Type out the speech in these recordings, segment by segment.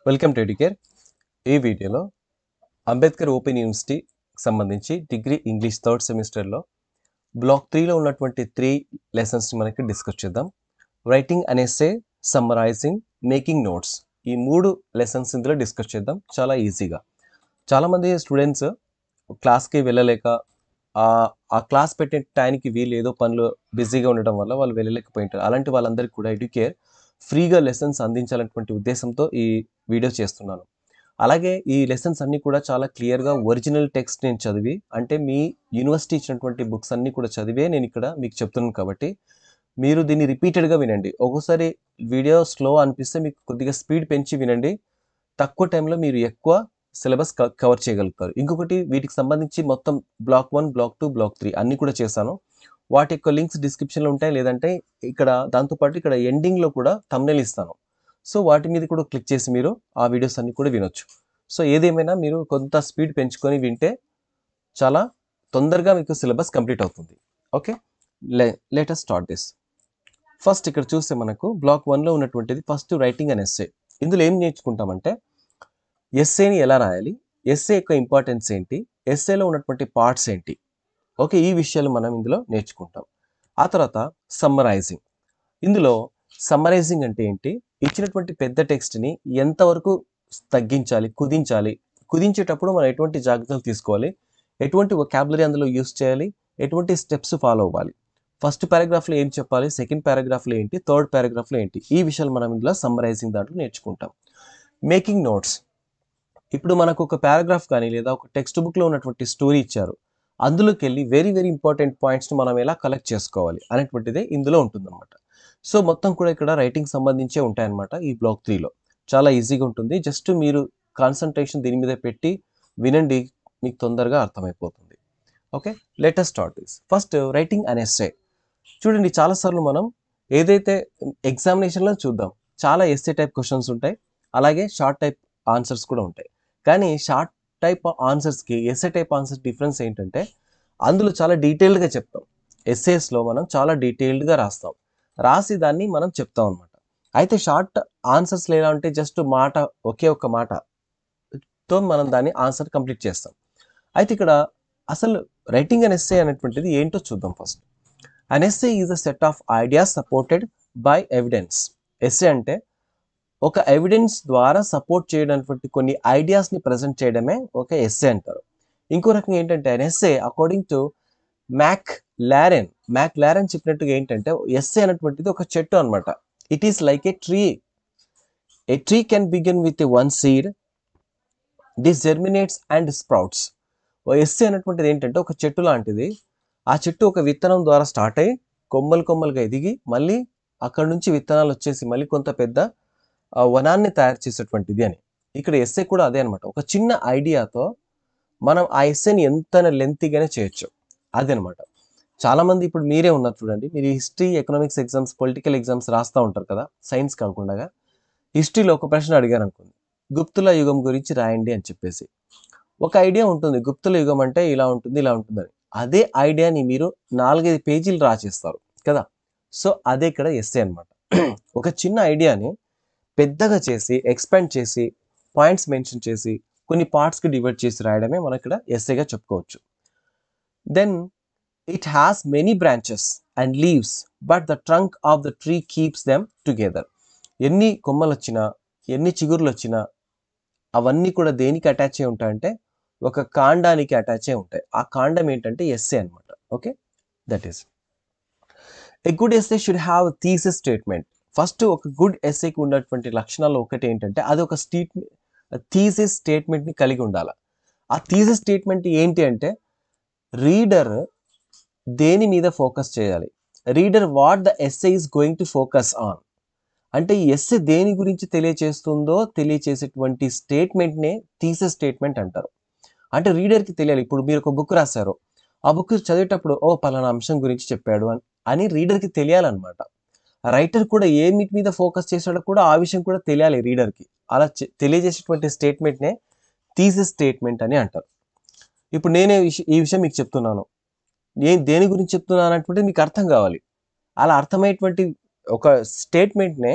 Welcome to educare. ఈ వీడియోలో Ambedkar open యూనివర్సిటీకి సంబంధించి డిగ్రీ ఇంగ్లీష్ థర్డ్ సెమిస్టర్లో బ్లాక్ 3లో ఉన్నటువంటి 3 లెసన్స్ని మనకి డిస్కస్ చేద్దాం. Writing an essay, summarising, making notes, ఈ 3 లెసన్స్ ఇందులో డిస్కస్ చేద్దాం చాలా ఈజీగా. చాలామంది స్టూడెంట్స్ క్లాస్కి వెళ్ళలేక ఆ క్లాస్ పెట్టే టైంకి వీళ్ళు ఏదో పనులు బిజీగా ఉండడం వల్ల వాళ్ళు వెళ్ళలేకపోయింటారు. అలాంటి వాళ్ళందరికీ కూడా ఎడ్యుకేర్ ఫ్రీగా లెసన్స్ అందించాలనేటువంటి ఉద్దేశంతో ఈ వీడియో చేస్తున్నాను. అలాగే ఈ లెసన్స్ అన్నీ కూడా చాలా క్లియర్గా ఒరిజినల్ టెక్స్ట్ నేను చదివి, అంటే మీ యూనివర్సిటీ ఇచ్చినటువంటి బుక్స్ అన్నీ కూడా చదివే నేను ఇక్కడ మీకు చెప్తున్నాను. కాబట్టి మీరు దీన్ని రిపీటెడ్గా వినండి. ఒక్కోసారి వీడియో స్లో అనిపిస్తే మీకు కొద్దిగా స్పీడ్ పెంచి వినండి. తక్కువ టైంలో మీరు ఎక్కువ సిలబస్ కవర్ చేయగలుగుతారు. ఇంకొకటి, వీటికి సంబంధించి మొత్తం బ్లాక్ 1, బ్లాక్ 2, బ్లాక్ 3 అన్నీ కూడా చేశాను. వాటి యొక్క లింక్స్ డిస్క్రిప్షన్లో ఉంటాయి, లేదంటే ఇక్కడ దాంతోపాటు ఇక్కడ ఎండింగ్లో కూడా థంబ్నెయిల్ ఇస్తాను. సో వాటి మీద కూడా క్లిక్ చేసి మీరు ఆ వీడియోస్ అన్ని కూడా వినొచ్చు. సో ఏదేమైనా మీరు కొంత స్పీడ్ పెంచుకొని వింటే చాలా తొందరగా మీకు సిలబస్ కంప్లీట్ అవుతుంది. Okay, let us start this. First ఇక్కడ చూస్తే మనకు బ్లాక్ 1లో ఉన్నటువంటిది ఫస్ట్ రైటింగ్ అండ్ ఎస్సే. ఇందులో ఏం నేర్చుకుంటామంటే ఎస్సేని ఎలా రాయాలి, ఎస్సే యొక్క ఇంపార్టెన్స్ ఏంటి, ఎస్సేలో ఉన్నటువంటి పార్ట్స్ ఏంటి, ఓకే, ఈ విషయాలు మనం ఇందులో నేర్చుకుంటాం. ఆ తర్వాత సమ్మరైజింగ్. ఇందులో సమ్మరైజింగ్ అంటే ఏంటి, ఇచ్చినటువంటి పెద్ద టెక్స్ట్ని ఎంతవరకు తగ్గించాలి, కుదించేటప్పుడు మనం ఎటువంటి జాగ్రత్తలు తీసుకోవాలి, ఎటువంటి వొకాబులరీ అందులో యూస్ చేయాలి, ఎటువంటి స్టెప్స్ ఫాలో అవ్వాలి, ఫస్ట్ పారాగ్రాఫ్లో ఏం చెప్పాలి, సెకండ్ పారాగ్రాఫ్లో ఏంటి, థర్డ్ పారాగ్రాఫ్లో ఏంటి, ఈ విషయాలు మనం ఇందులో సమ్మరైజింగ్ దాంట్లో నేర్చుకుంటాం. Making notes. ఇప్పుడు మనకు ఒక పారాగ్రాఫ్ కానీ లేదా ఒక టెక్స్ట్ బుక్లో ఉన్నటువంటి స్టోరీ ఇచ్చారు, అందులోకి వెళ్ళి వెరీ వెరీ ఇంపార్టెంట్ పాయింట్స్ని మనం ఎలా కలెక్ట్ చేసుకోవాలి అనేటువంటిదే ఇందులో ఉంటుందన్నమాట. సో మొత్తం కూడా ఇక్కడ రైటింగ్ సంబంధించే ఉంటాయన్నమాట. ఈ బ్లాక్ 3లో చాలా ఈజీగా ఉంటుంది. జస్ట్ మీరు కాన్సన్ట్రేషన్ దీని మీద పెట్టి వినండి, మీకు తొందరగా అర్థమైపోతుంది. Okay, let us start this. First writing an essay. చూడండి, చాలాసార్లు మనం ఏదైతే ఎగ్జామినేషన్లో చూద్దాం, చాలా ఎస్సే టైప్ క్వశ్చన్స్ ఉంటాయి, అలాగే షార్ట్ టైప్ ఆన్సర్స్ కూడా ఉంటాయి. కానీ షార్ట్ టైప్ ఆన్సర్స్కి ఎస్సే టైప్ ఆన్సర్స్ డిఫరెన్స్ ఏంటంటే అందులో చాలా డీటెయిల్డ్గా చెప్తాం. ఎస్సేస్లో మనం చాలా డీటెయిల్డ్గా రాసి దాన్ని మనం చెప్తాం అనమాట. అయితే షార్ట్ ఆన్సర్స్లో ఎలా అంటే జస్ట్ మాట, ఒకే ఒక్క మాటతో మనం దాన్ని ఆన్సర్ కంప్లీట్ చేస్తాం. అయితే ఇక్కడ అసలు రైటింగ్ అన్ ఎస్సే అనేటువంటిది ఏంటో చూద్దాం. First, an essay is a set of ideas supported by evidence. Essay అంటే ఒక ఎవిడెన్స్ ద్వారా సపోర్ట్ చేయడానికి కొన్ని ఐడియాస్ని ప్రజెంట్ చేయడమే ఒక ఎస్సే అంటారు. ఇంకో రకంగా ఏంటంటే an essay according to McLaren చెప్పినట్టుగా ఏంటంటే ఎస్సే అనేటువంటిది ఒక చెట్టు అనమాట. It is like a tree can begin with one seed, this germinates and sprouts. Essay అనేటువంటిది ఏంటంటే ఒక చెట్టు లాంటిది. ఆ చెట్టు ఒక విత్తనం ద్వారా స్టార్ట్ అయ్యి కొమ్మలుగా ఎదిగి మళ్ళీ అక్కడ నుంచి విత్తనాలు వచ్చేసి మళ్ళీ కొంత పెద్ద వనాన్ని తయారు చేసేటువంటిది అని. ఇక్కడ ఎస్సే కూడా అదే అనమాట. ఒక చిన్న ఐడియాతో మనం ఆ ఎస్సేని ఎంత లెంతీగానే చేయొచ్చు, అదనమాట. చాలామంది ఇప్పుడు మీరే ఉన్నారు చూడండి, మీరు history, economics exams, political exams రాస్తూ ఉంటారు కదా, సైన్స్ కాకుండా. హిస్టరీలో ఒక ప్రశ్న అడిగారు అనుకోండి, గుప్తుల యుగం గురించి రాయండి అని చెప్పేసి. ఒక ఐడియా ఉంటుంది, గుప్తుల యుగం అంటే ఇలా ఉంటుంది అని. అదే ఐడియాని మీరు 4-5 పేజీలు రాసేస్తారు కదా. సో అదే ఇక్కడ ఎస్సే అనమాట. ఒక చిన్న ఐడియాని పెద్దగా చేసి, ఎక్స్పాండ్ చేసి, పాయింట్స్ మెన్షన్ చేసి, కొన్ని పార్ట్స్కి డివైడ్ చేసి రాయడమే మనం ఇక్కడ ఎస్సేగా చెప్పుకోవచ్చు. Then it has many branches and leaves but the trunk of the tree keeps them together. ఎన్ని కొమ్మలు వచ్చినా, ఎన్ని చిగుర్లు వచ్చినా అవన్నీ కూడా దేనికి అటాచ్ అయి ఉంటాయంటే ఒక కాండానికి అటాచ్ అయి ఉంటాయి. ఆ కాండం ఏంటంటే ఎస్సే అనమాట. Okay, that is a good essay should have thesis statement. First ఒక గుడ్ ఎస్సేకి ఉన్నటువంటి లక్షణాలు ఒకటి ఏంటంటే అది ఒక థీసిస్ స్టేట్మెంట్ని కలిగి ఉండాలి. ఆ థీసిస్ స్టేట్మెంట్ ఏంటి అంటే రీడర్ దేని మీద ఫోకస్ చేయాలి, reader what the essay is going to focus on. అంటే ఈ ఎస్సే దేని గురించి తెలియచేస్తుందో తెలియచేసేటువంటి స్టేట్మెంట్నే థీసిస్ స్టేట్మెంట్ అంటారు. అంటే రీడర్కి తెలియాలి. ఇప్పుడు మీరు ఒక బుక్ రాశారు, ఆ బుక్ చదివేటప్పుడు పలానా అంశం గురించి చెప్పాడు అని రీడర్కి తెలియాలన్నమాట. రైటర్ కూడా ఏమిటి మీద ఫోకస్ చేశాడో కూడా ఆ విషయం కూడా తెలియాలి రీడర్కి. అలా తెలియజేసేటువంటి స్టేట్మెంట్నే థీసిస్ స్టేట్మెంట్ అని అంటారు. ఇప్పుడు నేనే ఈ విషయం మీకు చెప్తున్నాను, నేను దేని గురించి చెప్తున్నాను అనేటువంటిది మీకు అర్థం కావాలి. అలా అర్థమయ్యేటువంటి ఒక స్టేట్మెంట్నే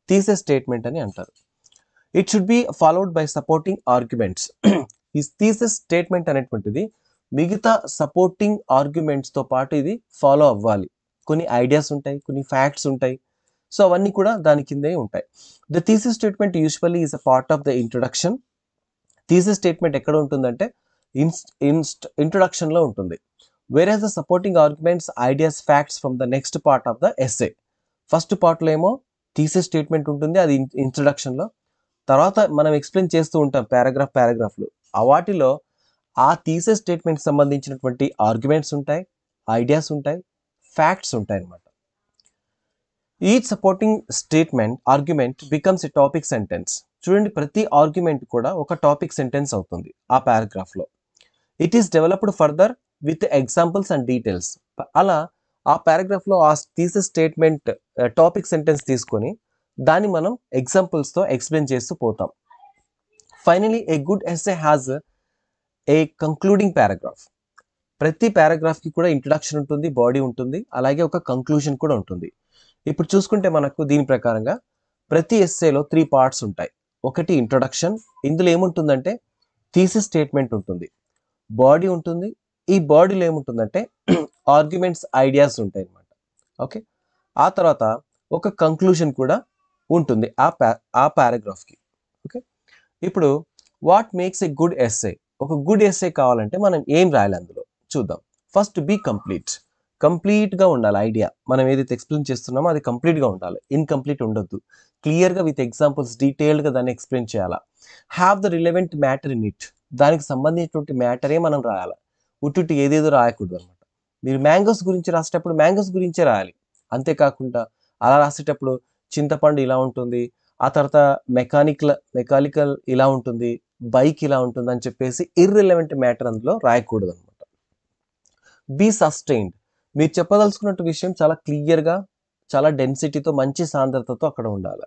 థీసిస్ స్టేట్మెంట్ అని అంటారు. It should be followed by supporting arguments. ఈ థీసిస్ స్టేట్మెంట్ అనేటువంటిది మిగతా సపోర్టింగ్ ఆర్గ్యుమెంట్స్తో పాటు ఇది ఫాలో అవ్వాలి. కొన్ని ఐడియాస్ ఉంటాయి, కొన్ని ఫ్యాక్ట్స్ ఉంటాయి. సో అవన్నీ కూడా దాని కిందే ఉంటాయి. The thesis statement usually is a part of the introduction. Thesis statement ఎక్కడ ఉంటుందంటే ఇంట్రొడక్షన్లో ఉంటుంది. Whereas the supporting arguments, ideas, facts from the next part of the essay. First పార్ట్లో ఏమో థీసిస్ స్టేట్మెంట్ ఉంటుంది, అది ఇంట్రొడక్షన్లో. తర్వాత మనం ఎక్స్ప్లెయిన్ చేస్తూ ఉంటాం పారాగ్రాఫ్లు. ఆ వాటిలో ఆ థీసిస్ స్టేట్మెంట్కి సంబంధించినటువంటి ఆర్గ్యుమెంట్స్ ఉంటాయి, ఐడియాస్ ఉంటాయి, ఫ్యాక్ట్స్ ఉంటాయి అన్నమాట. Each supporting argument becomes a topic sentence. చూడండి, ప్రతి ఆర్గ్యుమెంట్ కూడా ఒక టాపిక్ సెంటెన్స్ అవుతుంది ఆ పారాగ్రాఫ్లో. It is developed further with examples and details. అలా ఆ పారాగ్రాఫ్లో ఆ థీసిస్ స్టేట్మెంట్ టాపిక్ సెంటెన్స్ తీసుకొని దాన్ని మనం ఎగ్జాంపుల్స్తో ఎక్స్ప్లెయిన్ చేస్తూ పోతాం. Finally a good essay has a concluding paragraph. ప్రతి పారాగ్రాఫ్కి కూడా ఇంట్రడక్షన్ ఉంటుంది, బాడీ ఉంటుంది, అలాగే ఒక కంక్లూజన్ కూడా ఉంటుంది. ఇప్పుడు చూసుకుంటే మనకు దీని ప్రకారంగా ప్రతి ఎస్సేలో 3 పార్ట్స్ ఉంటాయి. ఒకటి ఇంట్రొడక్షన్. ఇందులో ఏముంటుందంటే థీసిస్ స్టేట్మెంట్ ఉంటుంది, బాడీ ఉంటుంది. ఈ బాడీలో ఏముంటుందంటే ఆర్గ్యుమెంట్స్, ఐడియాస్ ఉంటాయి అన్నమాట. ఓకే, ఆ తర్వాత ఒక కంక్లూజన్ కూడా ఉంటుంది ఆ పారాగ్రాఫ్కి. ఓకే, ఇప్పుడు what makes a good essay? ఒక గుడ్ ఎస్సే కావాలంటే మనం ఏం రాయాలి అందులో చూద్దాం. ఫస్ట్ బీ కంప్లీట్గా ఉండాలి ఐడియా. మనం ఏదైతే ఎక్స్ప్లెయిన్ చేస్తున్నామో అది కంప్లీట్గా ఉండాలి, ఇన్కంప్లీట్ ఉండొద్దు. క్లియర్గా విత్ ఎగ్జాంపుల్స్ డీటెయిల్డ్గా దాన్ని ఎక్స్ప్లెయిన్ చేయాలా. Have the relevant matter in it. దానికి సంబంధించినటువంటి మ్యాటరే మనం రాయాలి, ఉట్టుటి ఏదేదో రాయకూడదు అనమాట. మీరు మ్యాంగోస్ గురించి రాసేటప్పుడు మ్యాంగోస్ గురించే రాయాలి. అంతేకాకుండా అలా రాసేటప్పుడు చింతపండు ఇలా ఉంటుంది, ఆ తర్వాత మెకానికల్ ఇలా ఉంటుంది, బైక్ ఇలా ఉంటుంది అని చెప్పేసి ఇర్రిలవెంట్ మ్యాటర్ అందులో రాయకూడదు అనమాట. Be sustained. మీరు చెప్పదలుచుకున్నట్టు విషయం చాలా క్లియర్గా, చాలా డెన్సిటీతో, మంచి సాంద్రతతో అక్కడ ఉండాలి.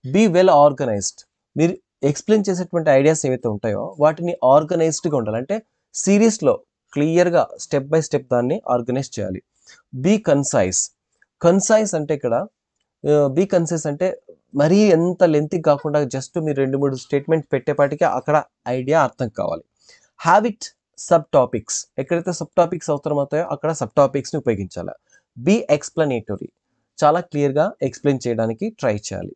Be well organised. మీరు ఎక్స్ప్లెయిన్ చేసేటువంటి ఐడియాస్ ఏవైతే ఉంటాయో వాటిని ఆర్గనైజ్డ్గా ఉండాలి. అంటే సిరీస్లో క్లియర్గా స్టెప్ బై స్టెప్ దాన్ని ఆర్గనైజ్ చేయాలి. బీ కన్సైజ్ అంటే ఇక్కడ బీ కన్సైజ్ అంటే మరీ ఎంత లెంత్ కాకుండా జస్ట్ మీరు 2-3 స్టేట్మెంట్ పెట్టేపాటికి అక్కడ ఐడియా అర్థం కావాలి. Have it sub topics. ఎక్కడైతే సబ్ టాపిక్స్ అవసరమవుతాయో అక్కడ సబ్ టాపిక్స్ని ఉపయోగించాలి. Be explanatory. చాలా క్లియర్గా ఎక్స్ప్లెయిన్ చేయడానికి ట్రై చేయాలి.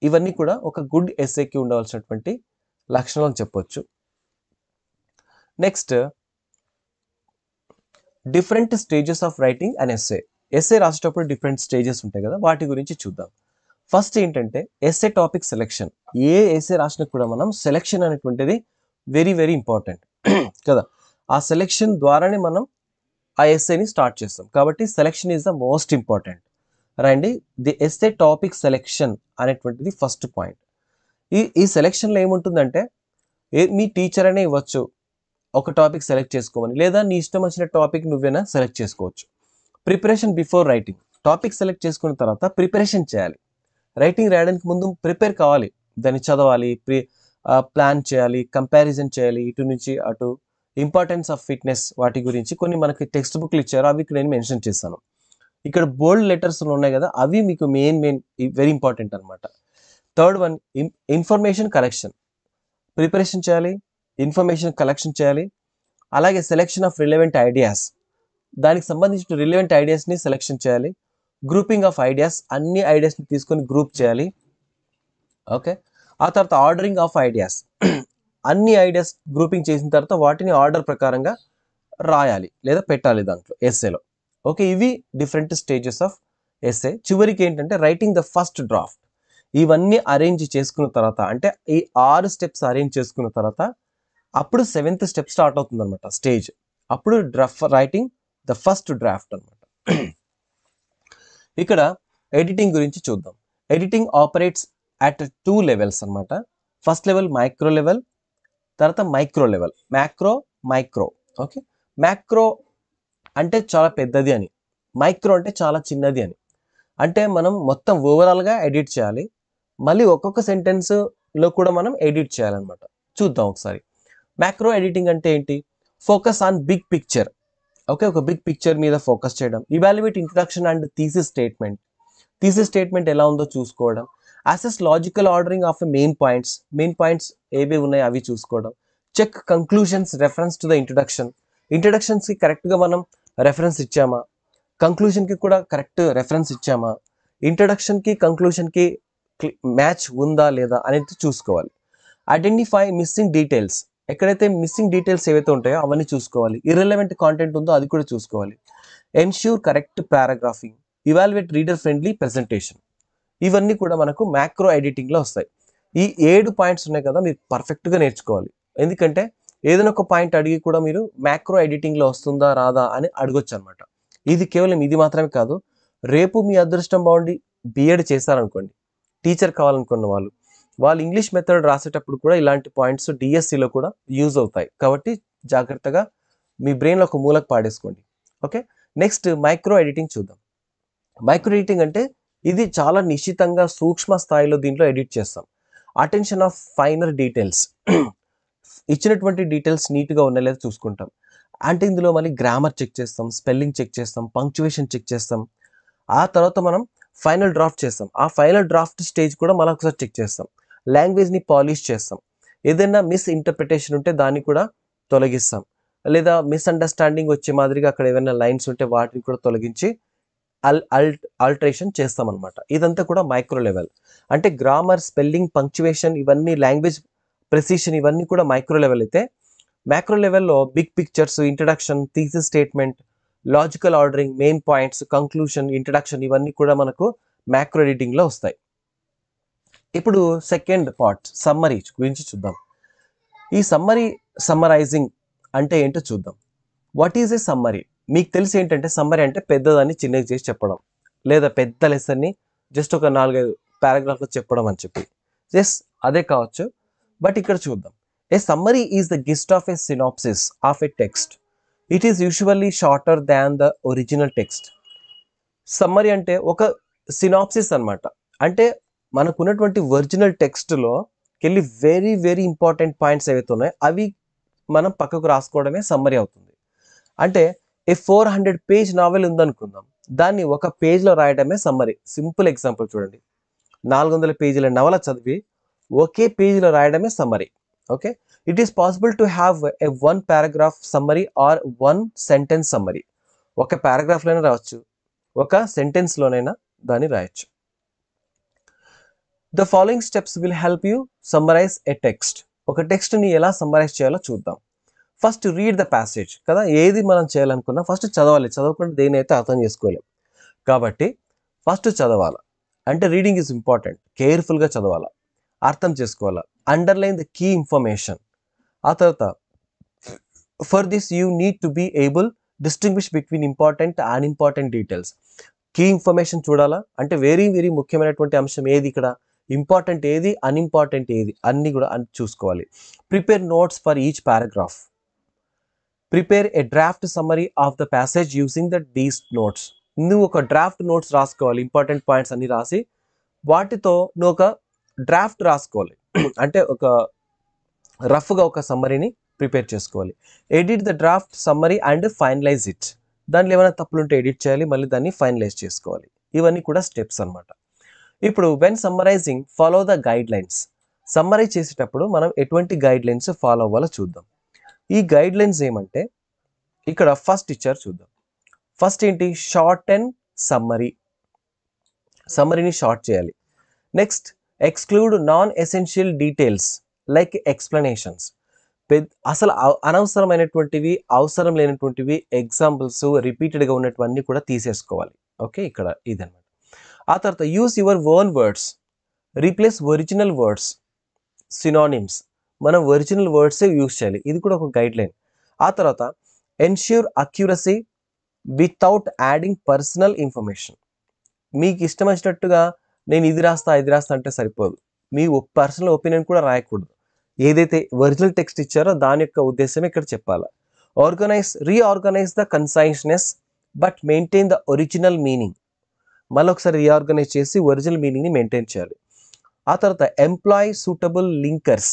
ఇవన్నీ కూడా ఒక గుడ్ ఎస్సేకి ఉండవలసినటువంటి లక్షణాలు అని చెప్పొచ్చు. Next, different stages of writing and essay. Essay రాసేటప్పుడు డిఫరెంట్ స్టేజెస్ ఉంటాయి కదా, వాటి గురించి చూద్దాం. ఫస్ట్ ఏంటంటే ఎస్సే టాపిక్ సెలెక్షన్. ఏ ఎస్సే రాసినా కూడా మనం సెలెక్షన్ అనేటువంటిది వెరీ వెరీ ఇంపార్టెంట్ కదా. ఆ సెలెక్షన్ ద్వారానే మనం ఆ ఎస్సేని స్టార్ట్ చేస్తాం. కాబట్టి selection is the most important. రండి, ది ఎస్సే టాపిక్ సెలెక్షన్ అనేటువంటిది ఫస్ట్ పాయింట్. ఈ సెలెక్షన్లో ఏముంటుందంటే మీ టీచర్ అనే ఇవ్వచ్చు ఒక టాపిక్ సెలెక్ట్ చేసుకోమని, లేదా నీ ఇష్టం వచ్చిన టాపిక్ నువ్వేనా సెలెక్ట్ చేసుకోవచ్చు. Preparation before writing. Topic select చేసుకున్న తర్వాత ప్రిపరేషన్ చేయాలి. రైటింగ్ రాయడానికి ముందు ప్రిపేర్ కావాలి, దాన్ని చదవాలి, ప్లాన్ చేయాలి, కంపారిజన్ చేయాలి, ఇటు నుంచి అటు. ఇంపార్టెన్స్ ఆఫ్ ఫిట్నెస్, వాటి గురించి కొన్ని మనకి టెక్స్ట్ బుక్లు ఇచ్చారు, అవి నేను మెన్షన్ చేశాను. ఇక్కడ బోల్డ్ లెటర్స్ ఉన్నాయి కదా, అవి మీకు మెయిన్ వెరీ ఇంపార్టెంట్ అనమాట. Third one, information collection. Preparation చేయాలి, ఇన్ఫర్మేషన్ కలెక్షన్ చేయాలి, అలాగే సెలెక్షన్ ఆఫ్ రిలవెంట్ ఐడియాస్. దానికి సంబంధించిన రిలవెంట్ ఐడియాస్ని సెలెక్షన్ చేయాలి. గ్రూపింగ్ ఆఫ్ ఐడియాస్, అన్ని ఐడియాస్ని తీసుకొని గ్రూప్ చేయాలి. ఓకే, ఆ తర్వాత ఆర్డరింగ్ ఆఫ్ ఐడియాస్. అన్ని ఐడియాస్ గ్రూపింగ్ చేసిన తర్వాత వాటిని ఆర్డర్ ప్రకారంగా రాయాలి లేదా పెట్టాలి దాంట్లో ఎస్సేలో. ఓకే, ఇవి డిఫరెంట్ స్టేజెస్ ఆఫ్ ఎస్సే. చివరికి ఏంటంటే రైటింగ్ ద ఫస్ట్ డ్రాఫ్ట్. ఇవన్నీ అరేంజ్ చేసుకున్న తర్వాత, అంటే ఈ 6 స్టెప్స్ అరేంజ్ చేసుకున్న తర్వాత అప్పుడు 7th స్టెప్ స్టార్ట్ అవుతుంది అనమాట, స్టేజ్. అప్పుడు రైటింగ్ ద ఫస్ట్ డ్రాఫ్ట్ అనమాట. ఇక్కడ ఎడిటింగ్ గురించి చూద్దాం. ఎడిటింగ్ ఆపరేట్స్ అట్ 2 లెవెల్స్ అనమాట. ఫస్ట్ లెవెల్ మైక్రో లెవెల్, తర్వాత micro level. Micro. Okay, macro అంటే చాలా పెద్దది అని, మైక్రో అంటే చాలా చిన్నది అని. అంటే మనం మొత్తం ఓవరాల్గా ఎడిట్ చేయాలి, మళ్ళీ ఒక్కొక్క సెంటెన్స్లో కూడా మనం ఎడిట్ చేయాలన్నమాట. చూద్దాం ఒకసారి. మ్యాక్రో ఎడిటింగ్ అంటే ఏంటి? Focus on big picture. Okay, ఒక బిగ్ పిక్చర్ మీద ఫోకస్ చేయడం. Evaluate introduction and thesis statement. Thesis statement ఎలా ఉందో చూసుకోవడం. Assess logical ordering of main points ఏవి ఉన్నాయి అవి చూసుకోవడం. Check conclusions reference to the ఇంట్రడక్షన్స్కి కరెక్ట్గా మనం రెఫరెన్స్ ఇచ్చామా, కంక్లూషన్కి కూడా కరెక్ట్ రెఫరెన్స్ ఇచ్చామా, ఇంట్రడక్షన్కి కంక్లూషన్కి మ్యాచ్ ఉందా లేదా అనేది చూసుకోవాలి. ఐడెంటిఫై మిస్సింగ్ డీటెయిల్స్, ఎక్కడైతే మిస్సింగ్ డీటెయిల్స్ ఏవైతే ఉంటాయో అవన్నీ చూసుకోవాలి. ఇర్రెలవెంట్ కాంటెంట్ ఉందో అది కూడా చూసుకోవాలి. Ensure correct paragraphing, evaluate reader friendly presentation, ఇవన్నీ కూడా మనకు మ్యాక్రో ఎడిటింగ్లో వస్తాయి. ఈ 7 పాయింట్స్ ఉన్నాయి కదా, మీరు పర్ఫెక్ట్గా నేర్చుకోవాలి. ఎందుకంటే ఏదైనా ఒక పాయింట్ అడిగి కూడా మీరు మ్యాక్రో ఎడిటింగ్లో వస్తుందా రాదా అని అడగొచ్చు అనమాట. ఇది కేవలం ఇది మాత్రమే కాదు, రేపు మీ అదృష్టం బాగుండి బిఎడ్ చేశారనుకోండి, టీచర్ కావాలనుకున్న వాళ్ళు ఇంగ్లీష్ మెథడ్ రాసేటప్పుడు కూడా ఇలాంటి పాయింట్స్ డిఎస్సిలో కూడా యూజ్ అవుతాయి. కాబట్టి జాగ్రత్తగా మీ బ్రెయిన్లో ఒక మూలకు పాడేసుకోండి. ఓకే, నెక్స్ట్ మైక్రో ఎడిటింగ్ చూద్దాం. మైక్రో ఎడిటింగ్ అంటే ఇది చాలా నిశ్చితంగా సూక్ష్మ స్థాయిలో దీంట్లో ఎడిట్ చేస్తాం. అటెన్షన్ ఆఫ్ ఫైనర్ డీటెయిల్స్, ఇచ్చినటువంటి డీటెయిల్స్ నీట్గా ఉన్నాయి లేదా చూసుకుంటాం. అంటే ఇందులో మళ్ళీ గ్రామర్ చెక్ చేస్తాం, స్పెల్లింగ్ చెక్ చేస్తాం, పంక్చువేషన్ చెక్ చేస్తాం. ఆ తర్వాత మనం ఫైనల్ డ్రాఫ్ట్ చేస్తాం. ఆ ఫైనల్ డ్రాఫ్ట్ స్టేజ్ కూడా మళ్ళీ ఒకసారి చెక్ చేస్తాం. లాంగ్వేజ్ని పాలిష్ చేస్తాం. ఏదైనా మిస్ఇంటర్ప్రిటేషన్ ఉంటే దాన్ని కూడా తొలగిస్తాం, లేదా మిస్అండర్స్టాండింగ్ వచ్చే మాదిరిగా అక్కడ ఏమైనా లైన్స్ ఉంటే వాటిని కూడా తొలగించి ఆల్టరేషన్ చేస్తామన్నమాట. ఇదంతా కూడా మైక్రో లెవెల్. అంటే గ్రామర్, స్పెల్లింగ్, పంక్చువేషన్, ఇవన్నీ లాంగ్వేజ్ ప్రెసిషన్ ఇవన్నీ కూడా మైక్రో లెవెల్ అయితే, మ్యాక్రో లెవెల్లో big pictures, introduction, thesis statement, logical ordering, main points, conclusion, introduction ఇవన్నీ కూడా మనకు మ్యాక్రో ఎడిటింగ్లో వస్తాయి. ఇప్పుడు సెకండ్ పార్ట్ సమ్మరీ గురించి చూద్దాం. ఈ సమ్మరైజింగ్ అంటే ఏంటో చూద్దాం. What is a summary? మీకు తెలిసి ఏంటంటే సమ్మరీ అంటే పెద్దదాన్ని చిన్నది చేసి చెప్పడం, లేదా పెద్ద లెసన్ని జస్ట్ ఒక 4-5 పారాగ్రాఫ్లో చెప్పడం అని చెప్పి. జస్ట్ అదే కావచ్చు, బట్ ఇక్కడ చూద్దాం. A summary is the gist of a synopsis of a text. It is usually shorter than the original text. Summary అంటే ఒక సినాప్సిస్ అనమాట. అంటే మనకున్నటువంటి ఒరిజినల్ టెక్స్ట్లో వెళ్ళి వెరీ వెరీ ఇంపార్టెంట్ పాయింట్స్ ఏవైతే ఉన్నాయో అవి మనం పక్కకు రాసుకోవడమే సమ్మరీ అవుతుంది. అంటే ఏ 400 పేజ్ నావెల్ ఉందనుకుందాం, దాన్ని ఒక పేజ్లో రాయడమే సమ్మరీ. సింపుల్ ఎగ్జాంపుల్ చూడండి, 400 పేజీల నవల చదివి ఒకే పేజీలో రాయడమే summary. Okay, it is possible to have a 1 paragraph summary or 1 sentence summary. ఒక పారాగ్రాఫ్లోనే రావచ్చు, ఒక సెంటెన్స్లోనైనా దాన్ని రాయొచ్చు. The following steps will help you summarize a text. ఒక టెక్స్ట్ని ఎలా సమ్మరైజ్ చేయాలో చూద్దాం. ఫస్ట్ రీడ్ ద ప్యాసేజ్ కదా, ఏది మనం చేయాలనుకున్నా ఫస్ట్ చదవాలి. చదవకుండా దేనైతే అర్థం చేసుకోలేం. కాబట్టి ఫస్ట్ చదవాలి. అంటే రీడింగ్ ఈజ్ ఇంపార్టెంట్. కేర్ఫుల్గా చదవాలి, అర్థం చేసుకోవాలి, అండర్లైన్ ద కీ ఇన్ఫర్మేషన్. ఆ తర్వాత for this you need to be able distinguish between important and important details. Key information చూడాలా, అంటే వెరీ వెరీ ముఖ్యమైనటువంటి అంశం ఏది, ఇక్కడ ఇంపార్టెంట్ ఏది, అన్ఇంపార్టెంట్ ఏది, అన్నీ కూడా చూసుకోవాలి. Prepare notes for each paragraph. Prepare A draft summary of the passage using these notes. నువ్వు ఒక డ్రాఫ్ట్ నోట్స్ రాసుకోవాలి, ఇంపార్టెంట్ పాయింట్స్ అన్ని రాసి వాటితో నువ్వు ఒక డ్రాఫ్ట్ రాసుకోవాలి. అంటే ఒక రఫ్గా ఒక సమ్మరీని ప్రిపేర్ చేసుకోవాలి. Edit the draft summary and finalise it. దాంట్లో ఏమైనా తప్పులుంటే ఎడిట్ చేయాలి, మళ్ళీ దాన్ని ఫైనలైజ్ చేసుకోవాలి. ఇవన్నీ కూడా స్టెప్స్ అనమాట. ఇప్పుడు when summarising follow the guide lines. Summarise చేసేటప్పుడు మనం ఎటువంటి గైడ్ లైన్స్ ఫాలో అవ్వాలో చూద్దాం. ఈ గైడ్ లైన్స్ ఏమంటే ఇక్కడ ఫస్ట్ ఇచ్చారు చూద్దాం. ఫస్ట్ ఏంటి, షార్ట్ అండ్ సమ్మరీ. సమ్మరీని షార్ట్ చేయాలి. Next exclude non essential details like explanations. అసలు అనవసరమైనటువంటివి, అవసరం లేనటువంటివి, ఎగ్జాంపుల్స్, రిపీటెడ్గా ఉన్నటువన్నీ కూడా తీసేసుకోవాలి. ఓకే, ఇక్కడ ఇదన్నమాట. ఆ తర్వాత use your own words, replace original words, synonyms. మనం ఒరిజినల్ వర్డ్సే యూస్ చేయాలి, ఇది కూడా ఒక గైడ్ లైన్. ఆ తర్వాత ensure accuracy without adding personal information. మీకు ఇష్టం వచ్చినట్టుగా నేను ఇది రాస్తా అంటే సరిపోదు, మీ పర్సనల్ ఒపీనియన్ కూడా రాయకూడదు. ఏదైతే ఒరిజినల్ టెక్స్ట్ ఇచ్చారో దాని యొక్క ఉద్దేశమే ఇక్కడ చెప్పాలి. Reorganize the conciseness but maintain the original meaning. మళ్ళీ ఒకసారి రీఆర్గనైజ్ చేసి ఒరిజినల్ మీనింగ్ని మెయింటైన్ చేయాలి. ఆ తర్వాత ఎంప్లాయ్ సూటబుల్ లింకర్స్.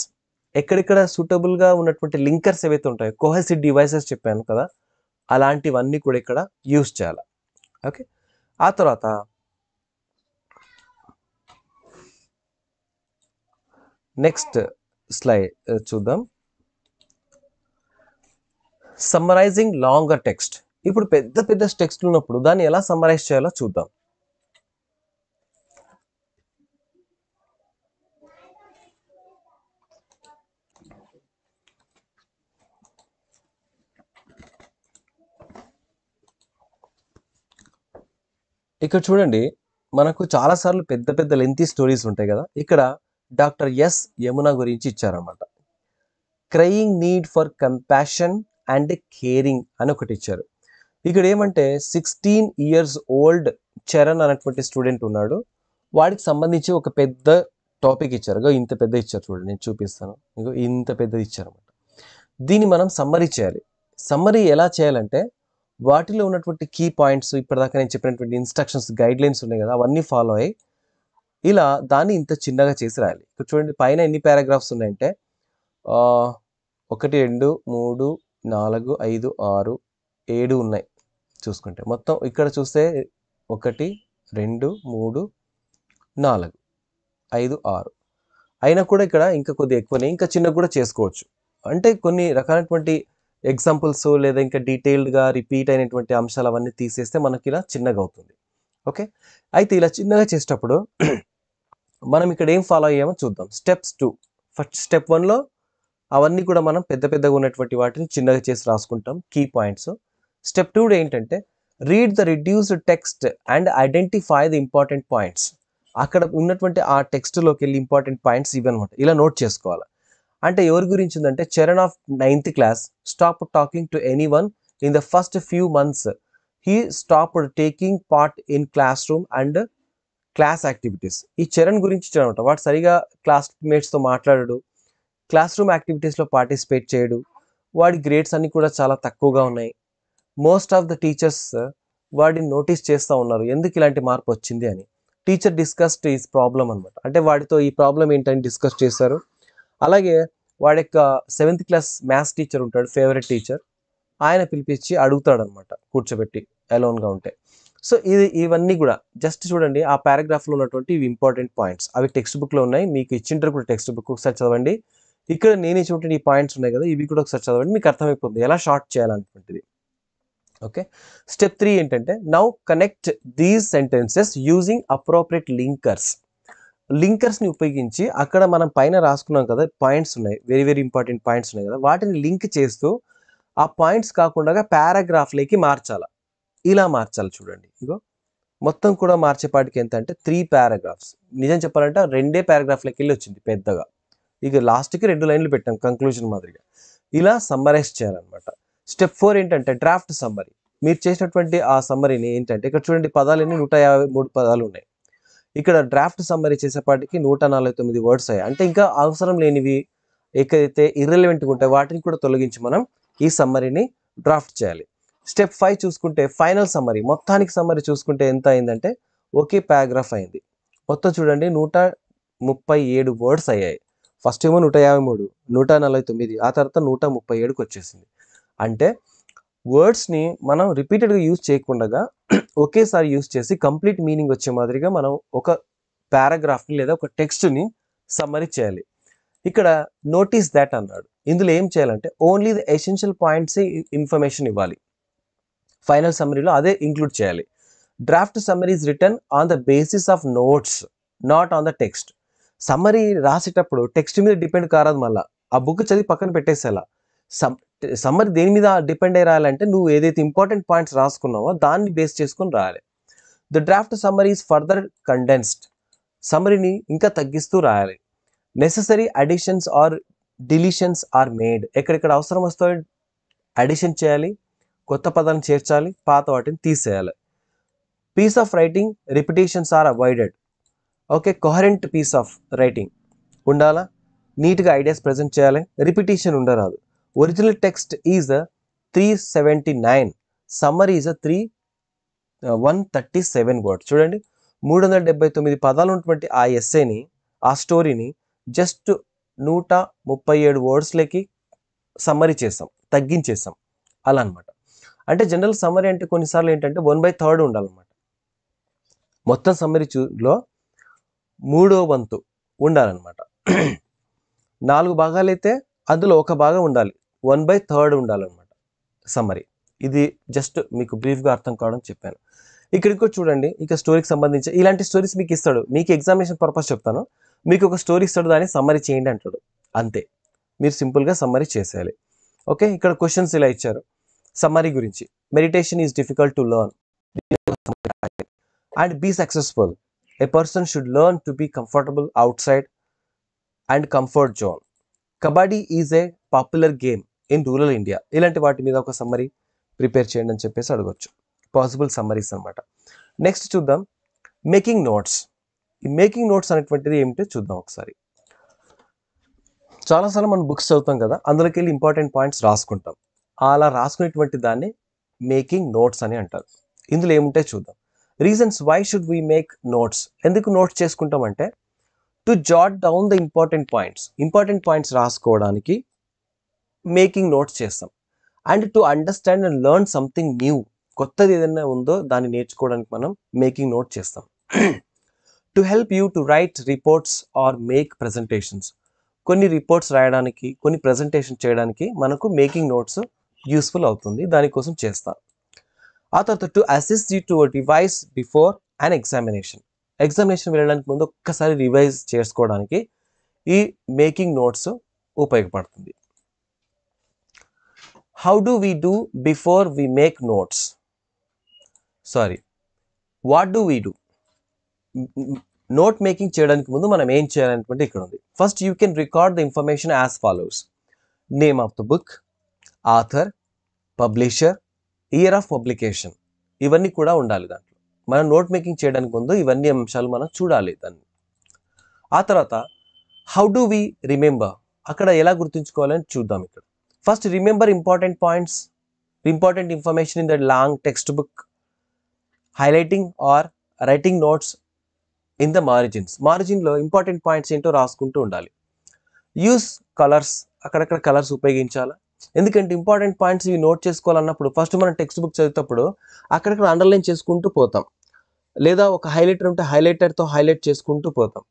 ఎక్కడెక్కడ సూటబుల్గా ఉన్నటువంటి లింకర్స్ ఏవైతే ఉంటాయో, కోహెసివ్ డివైసెస్ చెప్పాను కదా, అలాంటివన్నీ కూడా ఇక్కడ యూస్ చేయాలి. ఓకే, ఆ తర్వాత నెక్స్ట్ స్లైడ్ చూద్దాం. Summarising longer text. ఇప్పుడు పెద్ద పెద్ద టెక్స్ట్లు ఉన్నప్పుడు దాన్ని ఎలా సమ్మరైజ్ చేయాలో చూద్దాం. ఇక్కడ చూడండి, మనకు చాలాసార్లు పెద్ద పెద్ద లెంతీ స్టోరీస్ ఉంటాయి కదా. ఇక్కడ డాక్టర్ ఎస్ యమున గురించి ఇచ్చారన్నమాట. Crying need for compassion and caring అని ఒకటి ఇచ్చారు. ఇక్కడ ఏమంటే 16 years old చరణ్ అనేటువంటి స్టూడెంట్ ఉన్నాడు. వాడికి సంబంధించి ఒక పెద్ద టాపిక్ ఇచ్చారు. ఇంత పెద్ద ఇచ్చారు చూడండి, నేను చూపిస్తాను. ఇంత పెద్దది ఇచ్చారన్నమాట. దీన్ని మనం సమ్మరీ చేయాలి. సమ్మరీ ఎలా చేయాలంటే వాటిలో ఉన్నటువంటి కీ పాయింట్స్, ఇప్పటిదాకా నేను చెప్పినటువంటి ఇన్స్ట్రక్షన్స్, గైడ్ లైన్స్ ఉన్నాయి కదా, అవన్నీ ఫాలో అయ్యి ఇలా దాన్ని ఇంత చిన్నగా చేసి రాయాలి. ఇక్కడ చూడండి పైన ఎన్ని పారాగ్రాఫ్స్ ఉన్నాయంటే 1 2 3 4 5 6 7 ఉన్నాయి చూసుకుంటే. మొత్తం ఇక్కడ చూస్తే 1 2 3 4 5 6 అయినా కూడా ఇక్కడ ఇంకా కొద్దిగా ఎక్కువనే, ఇంకా చిన్నగా కూడా చేసుకోవచ్చు. అంటే కొన్ని రకాలైనటువంటి ఎగ్జాంపుల్స్ లేదా ఇంకా డీటెయిల్డ్గా రిపీట్ అయినటువంటి అంశాలు అవన్నీ తీసేస్తే మనకి ఇలా చిన్నగా అవుతుంది. ఓకే, అయితే ఇలా చిన్నగా చేసేటప్పుడు మనం ఇక్కడ ఏం ఫాలో అయ్యామో చూద్దాం. స్టెప్స్ 2. ఫస్ట్ స్టెప్ 1లో అవన్నీ కూడా మనం పెద్ద పెద్దగా ఉన్నటువంటి వాటిని చిన్నగా చేసి రాసుకుంటాం, కీ పాయింట్స్. స్టెప్ 2 ఏంటంటే read the reduced text and identify the important points. అక్కడ ఉన్నటువంటి ఆ టెక్స్ట్లోకి వెళ్ళి ఇంపార్టెంట్ పాయింట్స్ ఇవన్నమాట, ఇలా నోట్ చేసుకోవాలి. అంటే ఎవరి గురించి ఉందంటే Charan of 9th class stop talking to anyone in the first few months. He stopped taking part in class room and class activities. ఈ చరణ్ గురించి అనమాట. వాడు సరిగా క్లాస్మేట్స్తో మాట్లాడడు, క్లాస్ రూమ్ యాక్టివిటీస్లో పార్టిసిపేట్ చేయడు, వాడి గ్రేడ్స్ అన్నీ కూడా చాలా తక్కువగా ఉన్నాయి. మోస్ట్ ఆఫ్ ద టీచర్స్ వాడిని నోటీస్ చేస్తూ ఉన్నారు, ఎందుకు ఇలాంటి మార్పు వచ్చింది అని. టీచర్ డిస్కస్డ్ ఈజ్ ప్రాబ్లం అనమాట. అంటే వాడితో ఈ ప్రాబ్లం ఏంటని డిస్కస్ చేశారు. అలాగే వాడి యొక్క 7th class మ్యాథ్స్ టీచర్ ఉంటాడు, ఫేవరెట్ టీచర్, ఆయన పిలిపించి అడుగుతాడు అనమాట, కూర్చోబెట్టి అలోన్గా ఉంటే. సో ఇవన్నీ కూడా జస్ట్ చూడండి, ఆ పారాగ్రాఫ్లో ఉన్నటువంటి ఇవి ఇంపార్టెంట్ పాయింట్స్. అవి టెక్స్ట్ బుక్లో ఉన్నాయి, మీకు ఇచ్చింటారు కూడా టెక్స్ట్ బుక్, ఒకసారి చదవండి. ఇక్కడ నేను చూడండి ఈ పాయింట్స్ ఉన్నాయి కదా, ఇవి కూడా ఒకసారి చదవండి, మీకు అర్థమైపోతుంది ఎలా షార్ట్ చేయాలనుకుంటుంది. ఓకే, స్టెప్ 3 ఏంటంటే now connect these sentences using appropriate linkers. లింకర్స్ని ఉపయోగించి అక్కడ మనం పైన రాసుకున్నాం కదా పాయింట్స్ ఉన్నాయి, వెరీ వెరీ ఇంపార్టెంట్ పాయింట్స్ ఉన్నాయి కదా, వాటిని లింక్ చేస్తూ ఆ పాయింట్స్ కాకుండా పారాగ్రాఫ్లోకి మార్చాలి. ఇలా మార్చాలి చూడండి. ఇగో మొత్తం కూడా మార్చేపాటికి ఎంత అంటే 3 paragraphs. నిజం చెప్పాలంటే 2 paragraphలోకి వెళ్ళి వచ్చింది పెద్దగా. ఇక లాస్ట్కి 2 లైన్లు పెట్టాం కంక్లూజన్ మాదిరిగా. ఇలా సమ్మరైజ్ చేయాలన్నమాట. స్టెప్ 4 ఏంటంటే డ్రాఫ్ట్ సమ్మరీ. మీరు చేసినటువంటి ఆ సమ్మరీని ఏంటంటే ఇక్కడ చూడండి, పదాలన్నీ 153 పదాలు ఉన్నాయి. ఇక్కడ డ్రాఫ్ట్ సమ్మరీ చేసేపాటికి 149 వర్డ్స్ అయ్యాయి. అంటే ఇంకా అవసరం లేనివి ఏకైతే ఇర్రెలవెంట్గా ఉంటాయి వాటిని కూడా తొలగించి మనం ఈ సమ్మరీని డ్రాఫ్ట్ చేయాలి. స్టెప్ 5 చూసుకుంటే ఫైనల్ సమ్మరీ. మొత్తానికి సమ్మరీ చూసుకుంటే ఎంత అయిందంటే ఒకే పారాగ్రాఫ్ అయింది. మొత్తం చూడండి 137 వర్డ్స్ అయ్యాయి. ఫస్ట్ ఏమో 153, 149, ఆ తర్వాత 137కి వచ్చేసింది. అంటే వర్డ్స్ని మనం రిపీటెడ్గా యూజ్ చేయకుండా ఒకేసారి యూజ్ చేసి కంప్లీట్ మీనింగ్ వచ్చే మాదిరిగా మనం ఒక పారాగ్రాఫ్ని లేదా ఒక టెక్స్ట్ని సమ్మరీ చేయాలి. ఇక్కడ నోటీస్ దాట్ అన్నాడు. ఇందులో ఏం చేయాలంటే only the essential points information ఇవ్వాలి. ఫైనల్ సమ్మరీలో అదే ఇంక్లూడ్ చేయాలి. Draft summary is return on the basis of notes, not on the text. Summary రాసేటప్పుడు టెక్స్ట్ మీద డిపెండ్ కారాదు, మళ్ళీ ఆ బుక్ చదివి పక్కన పెట్టేసేలా. సమ్మరీ దేని మీద డిపెండ్ అయ్యి రాయాలంటే నువ్వు ఏదైతే ఇంపార్టెంట్ పాయింట్స్ రాసుకున్నావో దాన్ని బేస్ చేసుకొని రాయాలి. The draft summary is further condensed. సమ్మరీని ఇంకా తగ్గిస్తూ రాయాలి. Necessary additions or deletions are made. ఎక్కడెక్కడ అవసరం వస్తే అడిషన్ చేయాలి, కొత్త పదాలను చేర్చాలి, పాత వాటిని తీసేయాలి. Piece of writing repetitions are avoided. Okay, coherent piece of writing ఉండాలా, నీట్గా ఐడియాస్ ప్రజెంట్ చేయాలి, రిపిటేషన్ ఉండరాదు. Original text is 379, summary is 137 words. చూడండి 379 పదాలు ఉన్నటువంటి ఆ ఎస్సేని, ఆ స్టోరీని జస్ట్ 137 వర్డ్స్లోకి సమ్మరీ చేసాం, తగ్గించేసాం అలా అనమాట. అంటే జనరల్ సమ్మరీ అంటే కొన్నిసార్లు ఏంటంటే 1/3 ఉండాలన్నమాట. మొత్తం సమ్మరీలో 3/3 ఉండాలన్నమాట. 4 భాగాలైతే అందులో ఒక భాగం ఉండాలి, 1/3 ఉండాలన్నమాట సమ్మరీ. ఇది జస్ట్ మీకు బ్రీఫ్గా అర్థం కావడం చెప్పాను. ఇక్కడ ఇంకో చూడండి, ఇక స్టోరీకి సంబంధించి ఇలాంటి స్టోరీస్ మీకు ఇస్తాడు, మీకు ఎగ్జామినేషన్ పర్పస్ చెప్తాను. మీకు ఒక స్టోరీ ఇస్తాడు, దాన్ని సమ్మరీ చేయండి అంటాడు, అంతే. మీరు సింపుల్గా సమ్మరీ చేసేయాలి. ఓకే, ఇక్కడ క్వశ్చన్స్ ఇలా ఇచ్చారు సమ్మరీ గురించి. Meditation is difficult to learn and be successful. A person should learn to be comfortable outside and comfort zone. Kabaddi is a popular game in rural India. ఇలాంటి వాటి మీద ఒక summary prepare చేయండి అని చెప్పేసి అడగొచ్చు. పాసిబుల్ సమ్మరీస్ అనమాట. Next చూద్దాం మేకింగ్ నోట్స్. ఈ మేకింగ్ నోట్స్ అనేటువంటిది ఏమిటో చూద్దాం ఒకసారి. చాలాసార్లు మనం బుక్స్ చదువుతాం కదా, అందులోకి వెళ్ళి ఇంపార్టెంట్ పాయింట్స్ రాసుకుంటాం. అలా రాసుకునేటువంటి దాన్ని మేకింగ్ నోట్స్ అని అంటారు. ఇందులో ఏముంటే చూద్దాం. Reasons why should we make notes. ఎందుకు నోట్స్ చేసుకుంటామంటే to jot down the important points రాసుకోవడానికి మేకింగ్ నోట్స్ చేస్తాం. And to understand and learn something new. కొత్తది ఏదైనా ఉందో దాన్ని నేర్చుకోవడానికి మనం మేకింగ్ నోట్ చేస్తాం. To help you to write reports or make presentations. కొన్ని రిపోర్ట్స్ రాయడానికి, కొన్ని ప్రజెంటేషన్ చేయడానికి మనకు మేకింగ్ నోట్స్ యూస్ఫుల్ అవుతుంది, దానికోసం చేస్తాం. ఆ తర్వాత to assist you to revise before and examination. Examination వెళ్ళడానికి ముందు ఒక్కసారి రివైజ్ చేసుకోవడానికి ఈ మేకింగ్ నోట్స్ ఉపయోగపడుతుంది. How do we do before we make notes? What do we do? Note making చేయడానికి ముందు మనం ఏం చేయాలనేటువంటి ఇక్కడ ఉంది. First you can record the information as follows. Name of the book, author, publisher, year of publication, ఇవన్నీ కూడా ఉండాలి దాంట్లో. మనం నోట్ మేకింగ్ చేయడానికి ముందు ఇవన్నీ అంశాలు మనం చూడాలి దాన్ని. ఆ తర్వాత హౌ డు వి రిమెంబర్, అక్కడ ఎలా గుర్తుంచుకోవాలని చూద్దాం. ఇక్కడ first remember important points, important information in the long text book, highlighting or writing notes in the margins. మార్జిన్లో ఇంపార్టెంట్ పాయింట్స్ ఏంటో రాసుకుంటూ ఉండాలి. యూస్ కలర్స్, అక్కడక్కడ కలర్స్ ఉపయోగించాలి. ఎందుకంటే ఇంపార్టెంట్ పాయింట్స్ ఇవి నోట్ చేసుకోవాలన్నప్పుడు ఫస్ట్ మనం టెక్స్ట్ బుక్ చదివేటప్పుడు అక్కడక్కడ అండర్లైన్ చేసుకుంటూ పోతాం, లేదా ఒక హైలైటర్ ఉంటే హైలైటర్తో హైలైట్ చేసుకుంటూ పోతాం.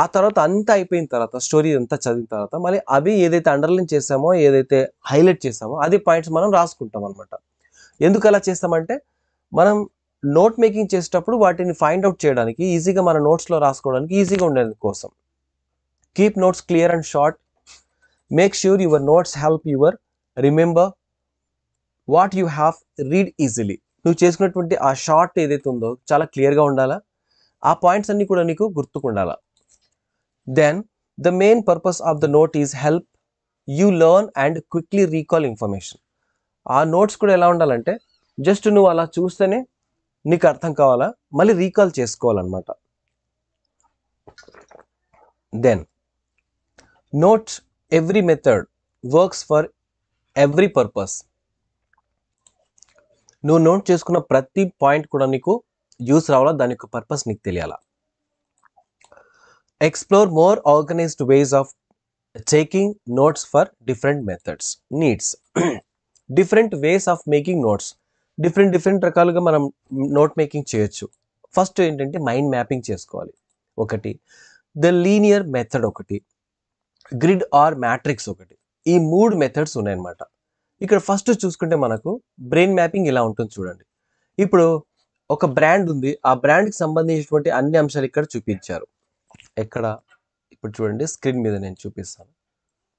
ఆ తర్వాత అంతా అయిపోయిన తర్వాత, స్టోరీ అంతా చదివిన తర్వాత మళ్ళీ అవి ఏదైతే అండర్లైన్ చేసామో, ఏదైతే హైలైట్ చేసామో అదే పాయింట్స్ మనం రాసుకుంటాం అనమాట. ఎందుకు అలా చేస్తామంటే మనం నోట్ మేకింగ్ చేసేటప్పుడు వాటిని ఫైండ్ అవుట్ చేయడానికి, ఈజీగా మన నోట్స్లో రాసుకోవడానికి ఈజీగా ఉండేది కోసం. Keep notes clear and short. Make sure your notes help your remember what you have read easily. నువ్వు చేసుకున్నటువంటి ఆ షార్ట్ ఏదైతే ఉందో చాలా క్లియర్గా ఉండాలా, ఆ పాయింట్స్ అన్నీ కూడా నీకు గుర్తుకుండాలా. Then the main purpose of the note is help you learn and quickly recall information. ఆ నోట్స్ కూడా ఎలా ఉండాలంటే జస్ట్ నువ్వు అలా చూస్తేనే నీకు అర్థం కావాలా, మళ్ళీ రీకాల్ చేసుకోవాలన్నమాట. Then note every method works for every purpose. నువ్వు నోట్ చేసుకున్న ప్రతి పాయింట్ కూడా నీకు యూస్ రావాలా, దాని యొక్క పర్పస్ నీకు తెలియాలా. Explore more organized ways of taking notes for different methods needs. Different ways of making notes, different రకాలుగా మనం నోట్ మేకింగ్ చేయొచ్చు. ఫస్ట్ ఏంటంటే మైండ్ మ్యాపింగ్ చేసుకోవాలి ఒకటి, ద లీనియర్ మెథడ్ ఒకటి, గ్రిడ్ ఆర్ మ్యాట్రిక్స్ ఒకటి. ఈ 3 మెథడ్స్ ఉన్నాయన్నమాట. ఇక్కడ ఫస్ట్ చూసుకుంటే మనకు బ్రెయిన్ మ్యాపింగ్ ఇలా ఉంటుంది చూడండి. ఇప్పుడు ఒక బ్రాండ్ ఉంది, ఆ బ్రాండ్కి సంబంధించినటువంటి అన్ని అంశాలు ఇక్కడ చూపించారు. ఎక్కడ ఇప్పుడు చూడండి, స్క్రీన్ మీద నేను చూపిస్తాను.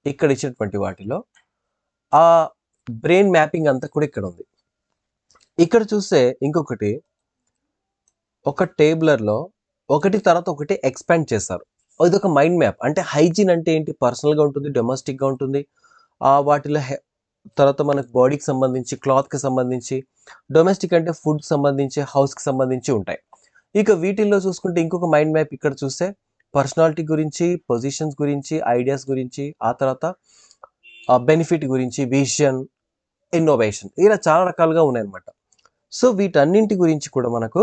ఇక్కడ ఇచ్చినటువంటి వాటిలో ఆ బ్రెయిన్ మ్యాపింగ్ అంతా కూడా ఇక్కడ ఉంది. ఇక్కడ చూస్తే ఇంకొకటి, ఒక టేబులర్లో ఒకటి తర్వాత ఒకటి ఎక్స్పాండ్ చేస్తారు. ఇది ఒక మైండ్ మ్యాప్. అంటే హైజీన్ అంటే ఏంటి, పర్సనల్గా ఉంటుంది, డొమెస్టిక్గా ఉంటుంది. వాటిలో తర్వాత మనకు బాడీకి సంబంధించి, క్లాత్కి సంబంధించి, డొమెస్టిక్ అంటే ఫుడ్కి సంబంధించి, హౌస్కి సంబంధించి ఉంటాయి. ఇక వీటిల్లో చూసుకుంటే ఇంకొక మైండ్ మ్యాప్ ఇక్కడ చూస్తే పర్సనాలిటీ గురించి, పొజిషన్స్ గురించి, ఐడియాస్ గురించి, ఆ తర్వాత బెనిఫిట్ గురించి, విజన్, ఇన్నోవేషన్, ఇలా చాలా రకాలుగా ఉన్నాయన్నమాట. సో వీటన్నింటి గురించి కూడా మనకు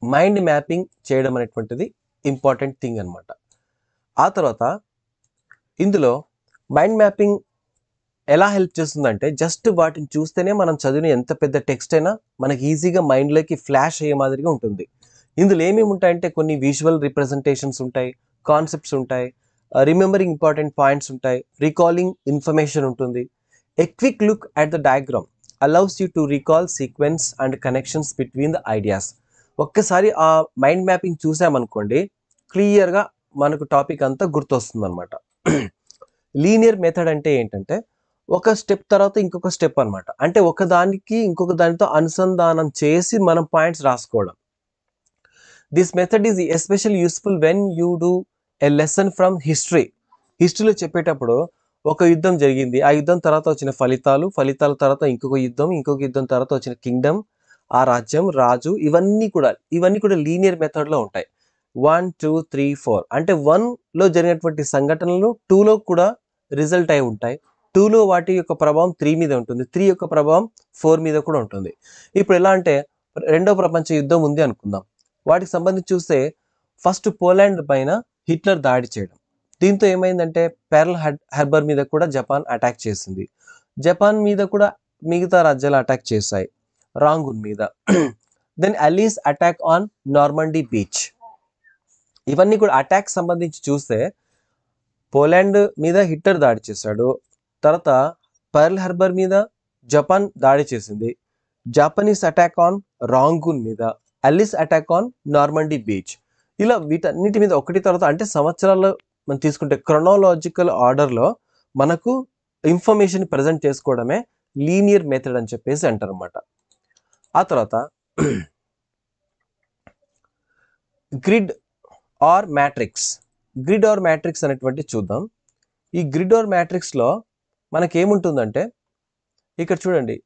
మైండ్ మ్యాపింగ్ చేయడం అనేటువంటిది ఇంపార్టెంట్ థింగ్ అనమాట. ఆ తర్వాత ఇందులో మైండ్ మ్యాపింగ్ ఎలా హెల్ప్ చేస్తుందంటే జస్ట్ వాటిని చూస్తేనే మనం చదివిన ఎంత పెద్ద టెక్స్ట్ అయినా మనకి ఈజీగా మైండ్లోకి ఫ్లాష్ అయ్యే మాదిరిగా ఉంటుంది. ఇందులో ఏమేమి ఉంటాయంటే కొన్ని విజువల్ రిప్రజెంటేషన్స్ ఉంటాయి, కాన్సెప్ట్స్ ఉంటాయి, రిమెంబరింగ్ ఇంపార్టెంట్ పాయింట్స్ ఉంటాయి, రికాలింగ్ ఇన్ఫర్మేషన్ ఉంటుంది. ఏ quick look at the diagram allows you to recall sequence and connections between the ideas. ఒక్కసారి ఆ మైండ్ మ్యాపింగ్ చూసామనుకోండి, క్లియర్గా మనకు టాపిక్ అంతా గుర్తొస్తుంది అనమాట. లీనియర్ మెథడ్ అంటే ఏంటంటే ఒక స్టెప్ తర్వాత ఇంకొక స్టెప్ అనమాట. అంటే ఒకదానికి ఇంకొక దానితో అనుసంధానం చేసి మనం పాయింట్స్ రాసుకోవడం. This method is especially useful when you do a lesson from history. హిస్టరీలో చెప్పేటప్పుడు ఒక యుద్ధం జరిగింది, ఆ యుద్ధం తర్వాత వచ్చిన ఫలితాల తర్వాత ఇంకొక యుద్ధం తర్వాత వచ్చిన కింగ్డమ్, ఆ రాజ్యం, రాజు, ఇవన్నీ కూడా లీనియర్ మెథడ్లో ఉంటాయి. 1 2 3 4 అంటే 1లో జరిగినటువంటి సంఘటనలు 2లో కూడా రిజల్ట్ అయి ఉంటాయి. 2లో వాటి యొక్క ప్రభావం 3 మీద ఉంటుంది, 3 యొక్క ప్రభావం 4 మీద కూడా ఉంటుంది. ఇప్పుడు ఎలా అంటే రెండో ప్రపంచ యుద్ధం ఉంది అనుకుందాం. వాటికి సంబంధించి చూస్తే ఫస్ట్ పోలాండ్ పైన హిట్లర్ దాడి చేయడం, దీంతో ఏమైందంటే పెర్ల్ హార్బర్ మీద కూడా జపాన్ అటాక్ చేసింది. జపాన్ మీద కూడా మిగతా రాజ్యాలు అటాక్ చేశాయి, రాంగున్ మీద. Then allies attack on Normandy beach. ఇవన్నీ కూడా అటాక్ సంబంధించి చూస్తే పోలాండ్ మీద హిట్లర్ దాడి చేశాడు, తర్వాత పర్ల్ హార్బర్ మీద జపాన్ దాడి చేసింది, జాపనీస్ అటాక్ ఆన్ రాంగున్ మీద, Alice attack on Normandy beach. ఇలా వీటన్నిటి మీద ఒకటి తర్వాత అంటే సంవత్సరాల్లో మనం తీసుకుంటే క్రొనాలజికల్ ఆర్డర్లో మనకు ఇన్ఫర్మేషన్ ప్రజెంట్ చేసుకోవడమే లీనియర్ మెథడ్ అని చెప్పేసి అంటారు అనమాట. ఆ తర్వాత grid or matrix. Grid or matrix అనేటువంటి చూద్దాం. ఈ గ్రిడ్ ఆర్ మ్యాట్రిక్స్లో మనకేముంటుందంటే ఇక్కడ చూడండి,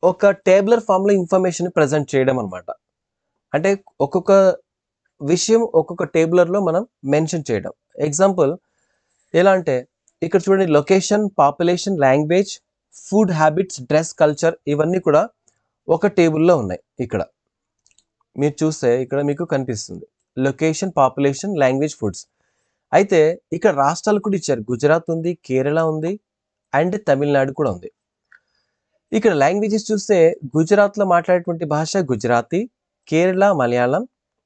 ఒక టేబులర్ ఫామ్లో ఇన్ఫర్మేషన్ ప్రజెంట్ చేయడం అనమాట. అంటే ఒక్కొక్క విషయం ఒక్కొక్క టేబులర్లో మనం మెన్షన్ చేయడం. ఎగ్జాంపుల్ ఎలా అంటే ఇక్కడ చూడండి, location, population, language, food habits, dress, culture, ఇవన్నీ కూడా ఒక టేబుల్లో ఉన్నాయి. ఇక్కడ మీరు చూస్తే ఇక్కడ మీకు కనిపిస్తుంది లొకేషన్, పాపులేషన్, లాంగ్వేజ్, ఫుడ్స్. అయితే ఇక్కడ రాష్ట్రాలు కూడా ఇచ్చారు, గుజరాత్ ఉంది, కేరళ ఉంది అండ్ తమిళనాడు కూడా ఉంది. ఇక్కడ లాంగ్వేజెస్ చూస్తే గుజరాత్లో మాట్లాడేటువంటి భాష గుజరాతీ, కేరళ మలయాళం,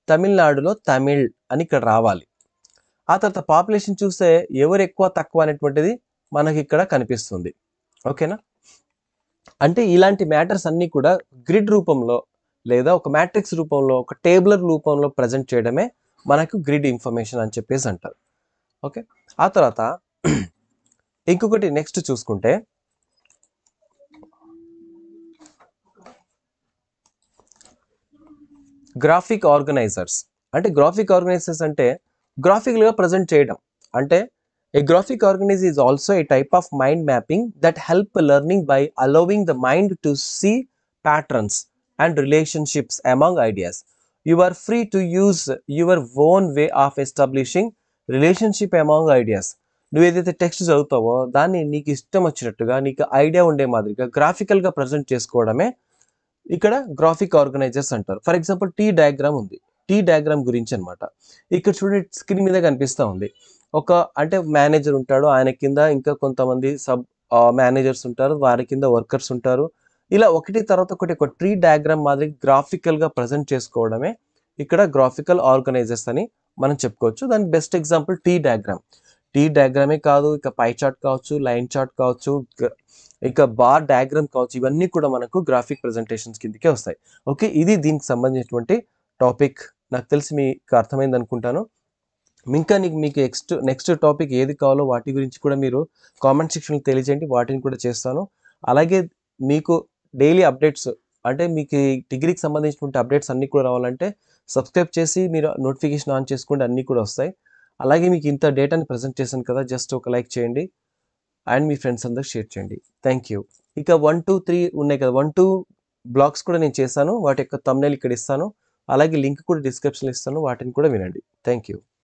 తమిళనాడులో తమిళ్ అని ఇక్కడ రావాలి. ఆ తర్వాత పాపులేషన్ చూస్తే ఎవరు ఎక్కువ తక్కువ అనేటువంటిది మనకి ఇక్కడ కనిపిస్తుంది. ఓకేనా? అంటే ఇలాంటి మ్యాటర్స్ అన్నీ కూడా గ్రిడ్ రూపంలో లేదా ఒక మ్యాట్రిక్స్ రూపంలో, ఒక టేబులర్ రూపంలో ప్రజెంట్ చేయడమే మనకు గ్రిడ్ ఇన్ఫర్మేషన్ అని చెప్పేసి అంటారు. ఓకే, ఆ తర్వాత ఇంకొకటి నెక్స్ట్ చూసుకుంటే గ్రాఫిక్ ఆర్గనైజర్స్. అంటే గ్రాఫిక్ ఆర్గనైజర్స్ అంటే గ్రాఫికల్గా ప్రజెంట్ చేయడం. అంటే a graphic organizer is also a type of mind mapping that help learning by allowing the mind to see patterns and relationships among ideas. You are free to use your own way of establishing relationship among ideas. నువ్వు ఏదైతే text చదువుతావో దాన్ని నీకు ఇష్టం వచ్చినట్టుగా, నీకు idea ఉండే మాదిరిగా గ్రాఫికల్గా ప్రజెంట్ చేసుకోవడమే ఇక్కడ గ్రాఫిక్ ఆర్గనైజర్స్ అంటారు. ఫర్ ఎగ్జాంపుల్ టీ డయాగ్రామ్ ఉంది, టీ డయాగ్రామ్ గురించి అనమాట. ఇక్కడ చూడండి, స్క్రీన్ మీద కనిపిస్తూ ఉంది. ఒక అంటే మేనేజర్ ఉంటాడు, ఆయన కింద ఇంకా కొంతమంది సబ్ మేనేజర్స్ ఉంటారు, వారి కింద వర్కర్స్ ఉంటారు. ఇలా ఒకటి తర్వాత ఒకటి ఒక ట్రీ డయాగ్రామ్ మాదిరి గ్రాఫికల్గా ప్రజెంట్ చేసుకోవడమే ఇక్కడ గ్రాఫికల్ ఆర్గనైజర్స్ అని మనం చెప్పుకోవచ్చు. దానికి best example T diagram. T డయాగ్రామే కాదు, ఇక పై చార్ట్ కావచ్చు, లైన్ చార్ట్ కావచ్చు, ఇక బార్ డయాగ్రామ్ కావచ్చు, ఇవన్నీ కూడా మనకు గ్రాఫిక్ ప్రజెంటేషన్స్ కిందకే వస్తాయి. ఓకే, ఇది దీనికి సంబంధించినటువంటి టాపిక్. నాకు తెలిసి మీకు అర్థమైంది అనుకుంటాను. ఇంకా మీకు నెక్స్ట్ టాపిక్ ఏది కావాలో వాటి గురించి కూడా మీరు కామెంట్ సెక్షన్లో తెలియజేయండి, వాటిని కూడా చేస్తాను. అలాగే మీకు డైలీ అప్డేట్స్, అంటే మీకు డిగ్రీకి సంబంధించినటువంటి అప్డేట్స్ అన్నీ కూడా రావాలంటే సబ్స్క్రైబ్ చేసి మీరు నోటిఫికేషన్ ఆన్ చేసుకుంటే అన్నీ కూడా వస్తాయి. అలాగే మీకు ఇంత డేటాని ప్రజెంట్ చేశాను కదా, జస్ట్ ఒక లైక్ చేయండి అండ్ మీ ఫ్రెండ్స్ అందరికి షేర్ చేయండి. Thank you. ఇక 1 2 3 ఉన్నాయి కదా, 1 2 బ్లాగ్స్ కూడా నేను చేశాను, వాటి యొక్క థంబ్నెయిల్ ఇక్కడ ఇస్తాను. అలాగే లింక్ కూడా డిస్క్రిప్షన్లో ఇస్తాను, వాటిని కూడా వినండి. Thank you.